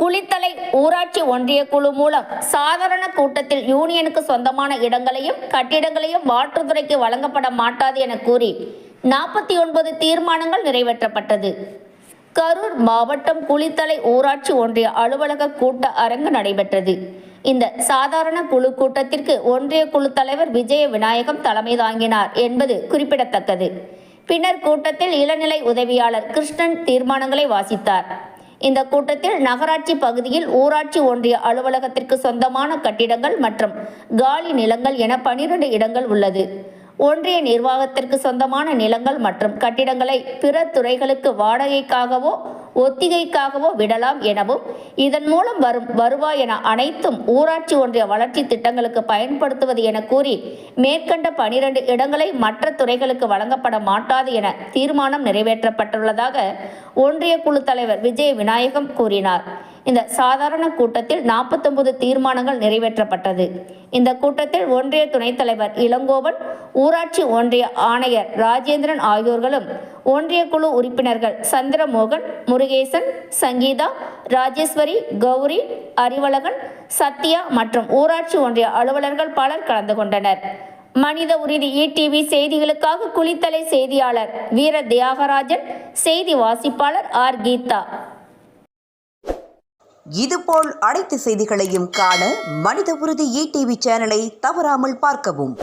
குளித்தலை ஊராட்சி ஒன்றிய குழு மூலம் சாதாரண கூட்டத்தில் யூனியனுக்கு சொந்தமான இடங்களையும் கட்டிடங்களையும் மாற்றுத்துறைக்கு வழங்கப்பட மாட்டாது என கூறி 49 தீர்மானங்கள் நிறைவேற்றப்பட்டது. கரூர் மாவட்டம் குளித்தலை ஊராட்சி ஒன்றிய அலுவலக கூட்ட அரங்கு நடைபெற்றது. இந்த சாதாரண குழு கூட்டத்திற்கு ஒன்றிய குழு தலைவர் விஜய விநாயகம் தலைமை தாங்கினார் என்பது குறிப்பிடத்தக்கது. பின்னர் கூட்டத்தில் இளநிலை உதவியாளர் கிருஷ்ணன் தீர்மானங்களை வாசித்தார். இந்த கூட்டத்தில் நகராட்சி பகுதியில் ஊராட்சி ஒன்றிய அலுவலகத்திற்கு சொந்தமான கட்டிடங்கள் மற்றும் காலி நிலங்கள் என 12 இடங்கள் உள்ளது. ஒன்றிய நிர்வாகத்திற்கு சொந்தமான நிலங்கள் மற்றும் கட்டிடங்களை பிற துறைகளுக்கு வாடகைக்காகவோ ஒத்திகைக்காகவோ விடலாம் எனவும் இதன் மூலம் வரும் வருவாய் என அனைத்தும் ஊராட்சி ஒன்றிய வளர்ச்சி திட்டங்களுக்கு பயன்படுத்துவது என கூறி மேற்கண்ட 12 இடங்களை மற்ற துறைகளுக்கு வழங்கப்பட மாட்டாது என தீர்மானம் நிறைவேற்றப்பட்டுள்ளதாக ஒன்றிய குழு தலைவர் விஜய விநாயகம் கூறினார். இந்த சாதாரண கூட்டத்தில் 49 தீர்மானங்கள் நிறைவேற்றப்பட்டது. இந்த கூட்டத்தில் ஒன்றிய துணைத் தலைவர் இளங்கோவன், ஊராட்சி ஒன்றிய ஆணையர் ராஜேந்திரன் ஆகியோர்களும் ஒன்றிய குழு உறுப்பினர்கள் சந்திரமோகன், முருகேசன், சங்கீதா, ராஜேஸ்வரி, கௌரி, அறிவழகன், சத்யா மற்றும் ஊராட்சி ஒன்றிய அலுவலர்கள் பலர் கலந்து கொண்டனர். மனித உரிமை ETV செய்திகளுக்காக குளித்தலை செய்தியாளர் வீர தியாகராஜன், செய்தி வாசிப்பாளர் R. கீதா. இதுபோல் அனைத்து செய்திகளையும் காண மனித உறுதி ETV சேனலை தவறாமல் பார்க்கவும்.